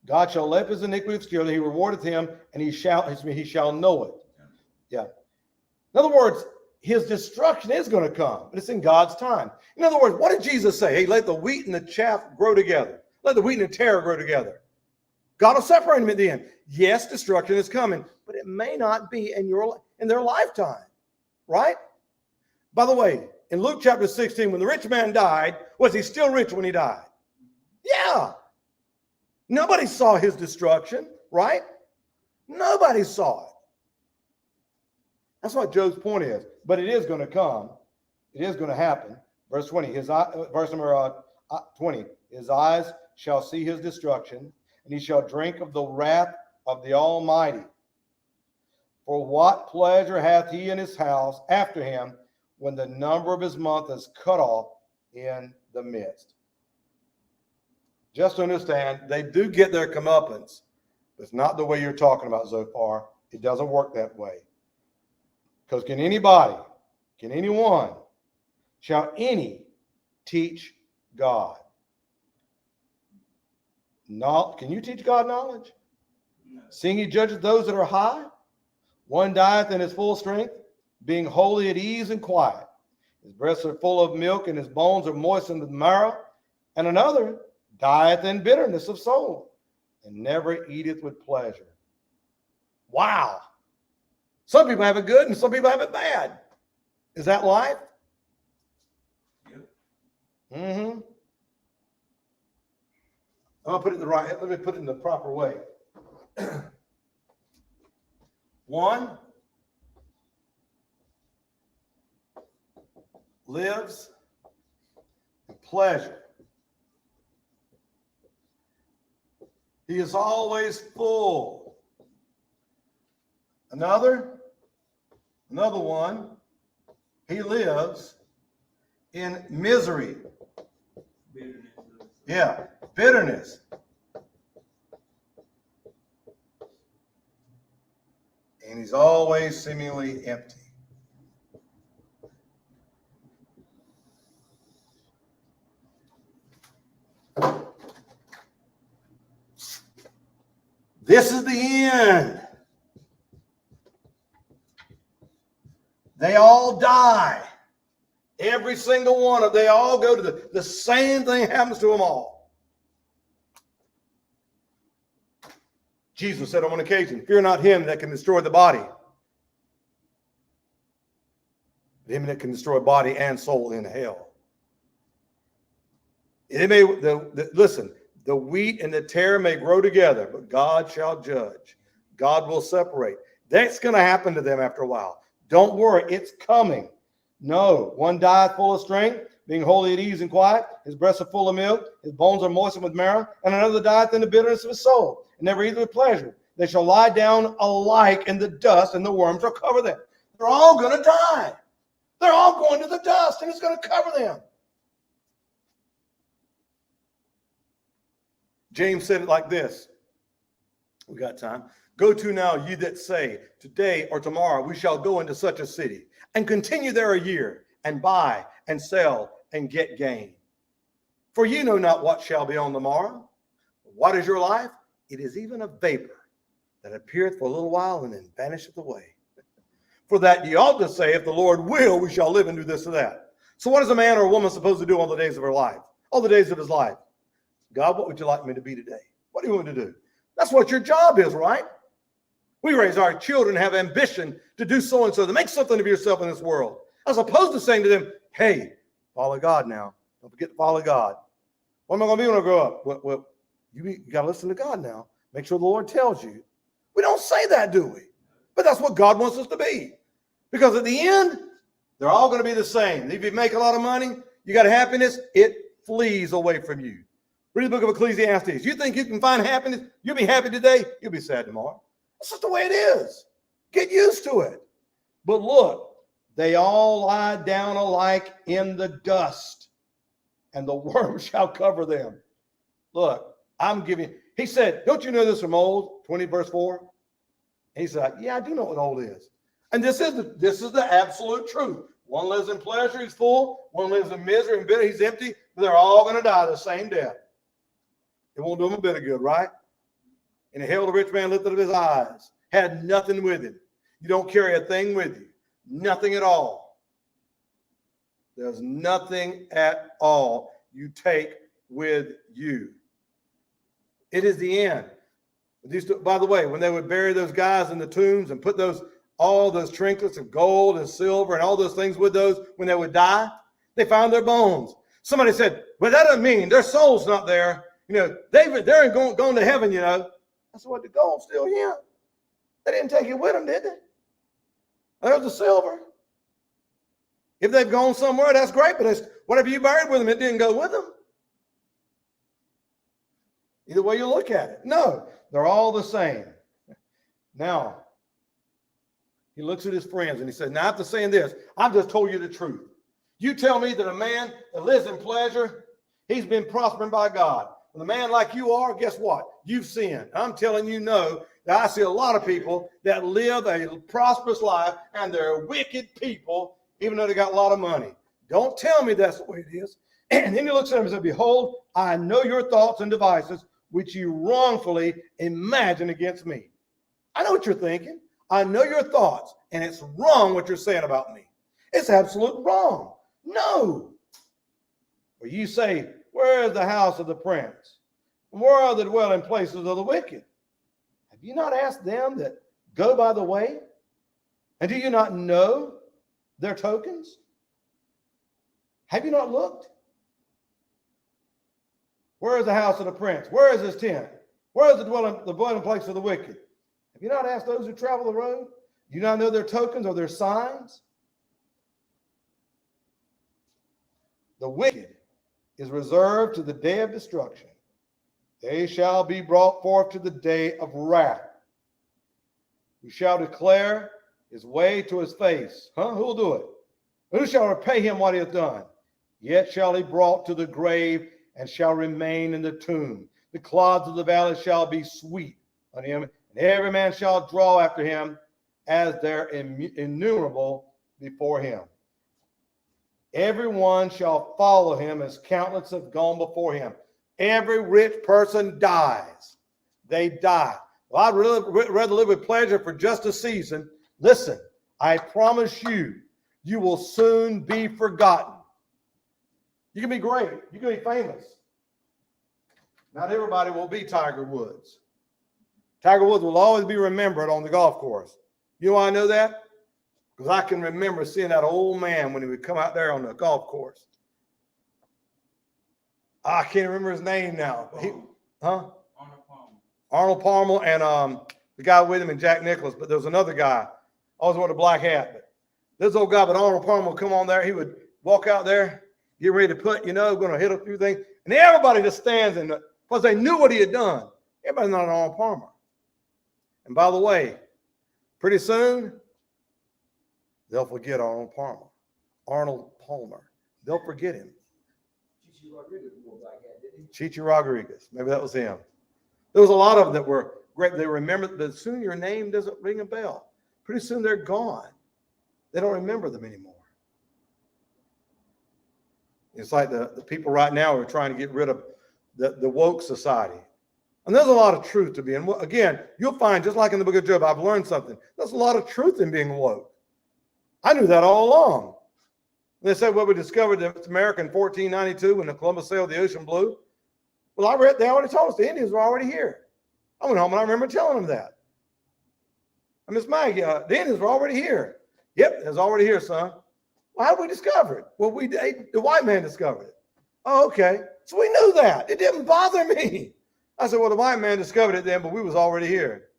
God shall lay up his iniquity for his children. He rewarded him, and he shall know it. Yeah. In other words, his destruction is going to come, but it's in God's time. In other words, what did Jesus say? Hey, let the wheat and the chaff grow together. Let the wheat and the tare grow together. God will separate them at the end. Yes, destruction is coming, but it may not be in their lifetime, right? By the way, in Luke chapter 16, when the rich man died, was he still rich when he died? Yeah. Nobody saw his destruction, right? Nobody saw it. That's what Job's point is. But it is going to come. It is going to happen. Verse 20, verse number 20, his eyes shall see his destruction, and he shall drink of the wrath of the Almighty. For what pleasure hath he in his house after him, when the number of his month is cut off in the midst? Just understand, they do get their comeuppance. But it's not the way you're talking about, Zophar. It doesn't work that way. Because can anyone, shall any teach God? Can you teach God knowledge? No. Seeing he judges those that are high, one dieth in his full strength, being wholly at ease and quiet. His breasts are full of milk, and his bones are moistened with marrow. And another dieth in bitterness of soul, and never eateth with pleasure. Wow. Some people have it good, and some people have it bad. Is that life? Yep. Mm-hmm. I'll put it in the right. Let me put it in the proper way. One lives in pleasure. He is always full Another one, he lives in misery. Yeah, bitterness. And he's always seemingly empty. This is the end. They all die. Every single one of them, they all go to the same thing happens to them all. Jesus said on one occasion, fear not him that can destroy the body, but him that can destroy body and soul in hell. Listen, the wheat and the tare may grow together, but God shall judge. God will separate. That's going to happen to them after a while. Don't worry, it's coming. No, one dieth full of strength, being wholly at ease and quiet. His breasts are full of milk, his bones are moistened with marrow, and another dieth in the bitterness of his soul, and never eateth with pleasure. They shall lie down alike in the dust, and the worms shall cover them. They're all going to die. They're all going to the dust, and it's going to cover them. James said it like this. We got time. Go to now, ye that say, today or tomorrow we shall go into such a city, and continue there a year, and buy and sell and get gain. For ye know not what shall be on the morrow. What is your life? It is even a vapor that appeareth for a little while and then vanisheth away. For that ye ought to say, if the Lord will, we shall live and do this or that. So what is a man or a woman supposed to do all the days of her life? All the days of his life? God, what would you like me to be today? What do you want me to do? That's what your job is, right? We raise our children, have ambition to do so and so, to make something of yourself in this world, as opposed to saying to them, hey, follow God now. Don't forget to follow God. What am I going to be when I grow up? Well, you got to listen to God now. Make sure the Lord tells you. We don't say that, do we? But that's what God wants us to be. Because at the end, they're all going to be the same. If you make a lot of money, you got happiness, it flees away from you. Read the book of Ecclesiastes. You think you can find happiness? You'll be happy today. You'll be sad tomorrow. That's just the way it is. Get used to it. But look, they all lie down alike in the dust, and the worm shall cover them. Look, he said, don't you know this from old? 20 verse 4. And he said, yeah, I do know what old is. And this is the absolute truth. One lives in pleasure, he's full. One lives in misery and bitter, he's empty. But they're all going to die the same death. It won't do him a bit of good, right? In hell, the rich man lifted up his eyes, had nothing with him. You don't carry a thing with you. Nothing at all. There's nothing at all you take with you. It is the end. By the way, when they would bury those guys in the tombs and put all those trinkets of gold and silver and all those things with those, when they would die, they found their bones. Somebody said, well, that doesn't mean their soul's not there. You know, they're going to heaven, you know. I said, what, the gold's still here? They didn't take it with them, did they? There's the silver. If they've gone somewhere, that's great, but whatever you buried with them, it didn't go with them. Either way you look at it. No, they're all the same. Now, he looks at his friends and he said, now after saying this, I've just told you the truth. You tell me that a man that lives in pleasure, he's been prospering by God. And a man like you are, guess what? You've sinned. I'm telling you no, that I see a lot of people that live a prosperous life and they're wicked people, even though they got a lot of money. Don't tell me that's the way it is. And then he looks at him and said, behold, I know your thoughts and devices, which you wrongfully imagine against me. I know what you're thinking. I know your thoughts, and it's wrong what you're saying about me. It's absolutely wrong. No. Well, you say, where is the house of the prince? And where are the dwelling places of the wicked? Have you not asked them that go by the way? And do you not know their tokens? Have you not looked? Where is the house of the prince? Where is his tent? Where is the dwelling place of the wicked? Have you not asked those who travel the road? Do you not know their tokens or their signs? The wicked is reserved to the day of destruction. They shall be brought forth to the day of wrath. who shall declare his way to his face. Who will do it? Who shall repay him what he hath done? Yet shall he brought to the grave, and shall remain in the tomb. The clods of the valley shall be sweet on him, and every man shall draw after him, as they're innumerable before him. Everyone shall follow him, as countless have gone before him. Every rich person dies. They die. Well, I'd really rather live with pleasure for just a season. Listen, I promise you, you will soon be forgotten. You can be great. You can be famous. Not everybody will be Tiger Woods. Tiger Woods will always be remembered on the golf course. You know why I know that? Because I can remember seeing that old man when he would come out there on the golf course. I can't remember his name now. Arnold Palmer and the guy with him and Jack Nicklaus, but there was another guy. Always wore the black hat. But this old guy, but Arnold Palmer would come on there. He would walk out there, get ready to put, going to hit a few things. And everybody just stands in because they knew what he had done. Everybody's not an Arnold Palmer. And by the way, pretty soon, they'll forget Arnold Palmer. Arnold Palmer. They'll forget him. Chichi Rodriguez. Maybe that was him. There was a lot of them that were great. They remember, but soon your name doesn't ring a bell. Pretty soon they're gone. They don't remember them anymore. It's like the people right now are trying to get rid of the woke society. And there's a lot of truth to being, again, you'll find, just like in the book of Job, I've learned something. There's a lot of truth in being woke. I knew that all along. They said, well, we discovered that America in 1492 when the Columbus sailed the ocean blue. Well, they already told us the Indians were already here. I went home and I remember telling them that. And Miss Maggie, the Indians were already here. Yep, it was already here, son. Well, how did we discover it? Well, the white man discovered it. Oh, okay. So we knew that. It didn't bother me. I said, well, the white man discovered it then, but we was already here.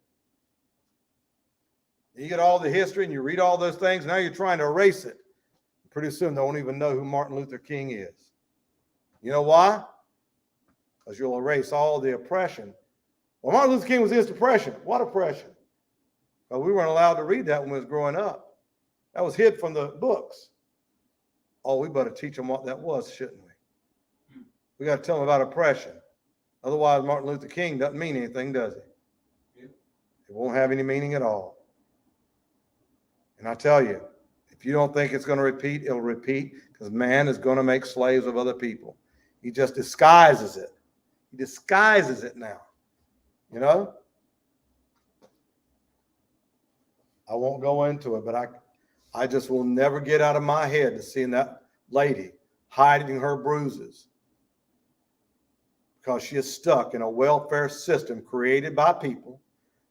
You get all the history and you read all those things. Now you're trying to erase it. Pretty soon they won't even know who Martin Luther King is. You know why? Because you'll erase all the oppression. Well, Martin Luther King was against oppression. What oppression? Well, we weren't allowed to read that when we was growing up. That was hid from the books. Oh, we better teach them what that was, shouldn't we? We got to tell them about oppression. Otherwise, Martin Luther King doesn't mean anything, does he? It won't have any meaning at all. And I tell you, if you don't think it's going to repeat, it'll repeat, because man is going to make slaves of other people. He just disguises it. He disguises it now. I won't go into it, but I just will never get out of my head to seeing that lady hiding her bruises because she is stuck in a welfare system created by people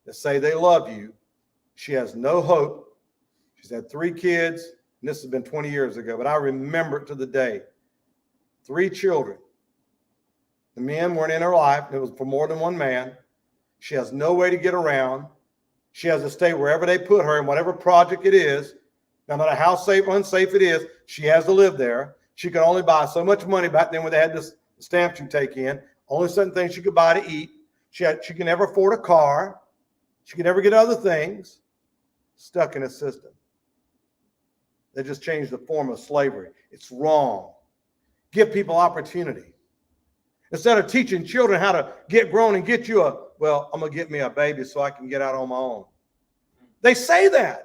that say they love you. She has no hope. She's had 3 kids, and this has been 20 years ago, but I remember it to the day. 3 children. The men weren't in her life. It was for more than one man. She has no way to get around. She has to stay wherever they put her in whatever project it is. No matter how safe or unsafe it is, she has to live there. She could only buy so much money back then when they had this stamp you take in. Only certain things she could buy to eat. She could never afford a car. She could never get other things. Stuck in a system. They just changed the form of slavery. It's wrong. Give people opportunity. Instead of teaching children how to get grown and get you I'm going to get me a baby so I can get out on my own. They say that.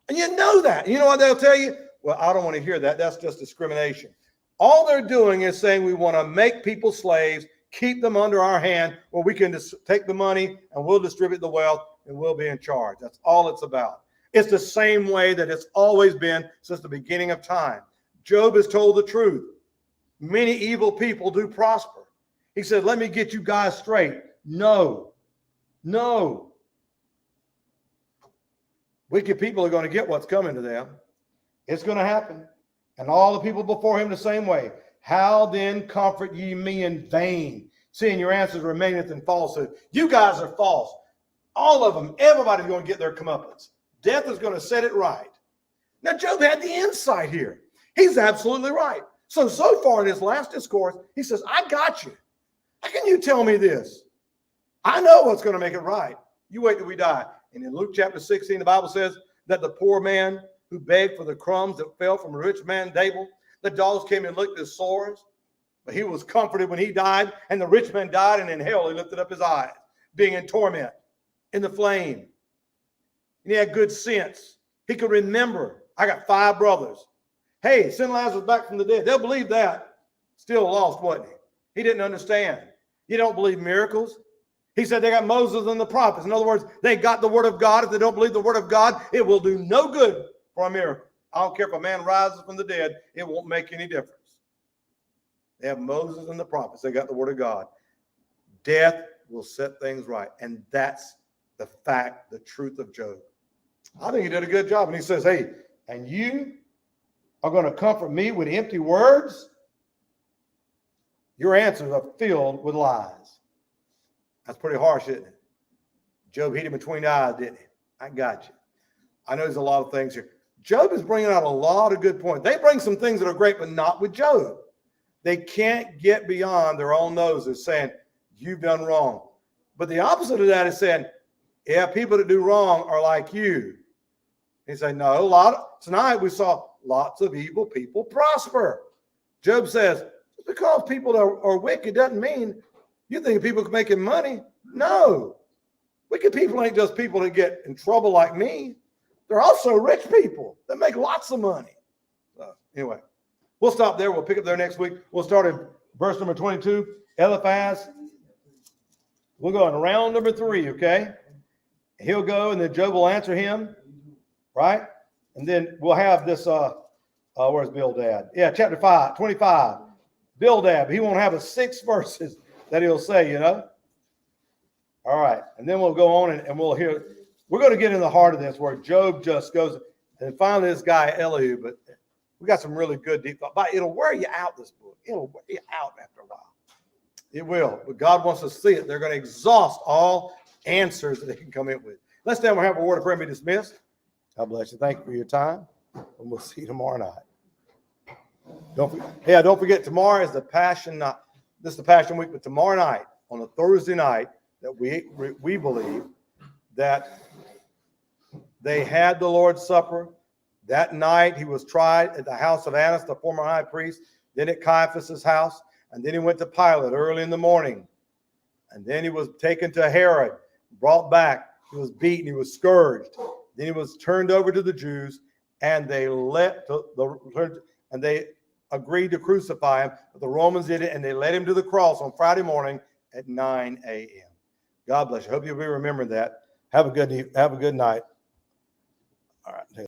And you know that. You know what they'll tell you? Well, I don't want to hear that. That's just discrimination. All they're doing is saying we want to make people slaves, keep them under our hand where we can just take the money and we'll distribute the wealth and we'll be in charge. That's all it's about. It's the same way that it's always been since the beginning of time. Job has told the truth. Many evil people do prosper. He said, let me get you guys straight. No. Wicked people are going to get what's coming to them. It's going to happen. And all the people before him the same way. How then comfort ye me in vain, seeing your answers remaineth in falsehood? You guys are false. All of them, everybody's going to get their comeuppance. Death is going to set it right. Now, Job had the insight here. He's absolutely right. So far in his last discourse, he says, I got you. How can you tell me this? I know what's going to make it right. You wait till we die. And in Luke chapter 16, the Bible says that the poor man who begged for the crumbs that fell from a rich man's table, the dogs came and licked his sores. But he was comforted when he died, and the rich man died, and in hell he lifted up his eyes, being in torment, in the flame. And he had good sense. He could remember, I got 5 brothers. Hey, send Lazarus back from the dead. They'll believe that. Still lost, wasn't he? He didn't understand. You don't believe miracles. He said they got Moses and the prophets. In other words, they got the word of God. If they don't believe the word of God, it will do no good for a miracle. I don't care if a man rises from the dead, it won't make any difference. They have Moses and the prophets. They got the word of God. Death will set things right. And that's the fact, the truth of Job. I think he did a good job. And he says, hey, and you are going to comfort me with empty words? Your answers are filled with lies. That's pretty harsh, isn't it? Job hit him between the eyes, didn't he? I got you. I know there's a lot of things here. Job is bringing out a lot of good points. They bring some things that are great, but not with Job. They can't get beyond their own noses saying, you've done wrong. But the opposite of that is saying, yeah, people that do wrong are like you. He said, no, tonight we saw lots of evil people prosper. Job says, just because people are wicked doesn't mean you think people are making money. No. Wicked people ain't just people that get in trouble like me. They're also rich people that make lots of money. So anyway, we'll stop there. We'll pick up there next week. We'll start at verse number 22, Eliphaz. We'll go on round number 3, okay? He'll go, and then Job will answer him, right? And then we'll have this, where's Bildad? Yeah, chapter 5, 25. Bildad, he won't have a 6 verses that he'll say, you know? All right, and then we'll go on and we'll hear, we're going to get in the heart of this where Job just goes, and finally this guy, Elihu, but we got some really good deep thought. But it'll wear you out, this book. It'll wear you out after a while. It will, but God wants us to see it. They're going to exhaust all answers that they can come in with. Let's stand and have a word of prayer and be dismissed. God bless you. Thank you for your time, and we'll see you tomorrow night. Don't forget, tomorrow is the Passion night. This is the Passion Week, but tomorrow night, on a Thursday night, that we believe that they had the Lord's Supper. That night, he was tried at the house of Annas, the former high priest, then at Caiaphas' house, and then he went to Pilate early in the morning. And then he was taken to Herod, brought back. He was beaten. He was scourged. Then he was turned over to the Jews, and they agreed to crucify him. But the Romans did it, and they led him to the cross on Friday morning at 9 a.m. God bless you. Hope you'll be remembering that. Have a good night. All right.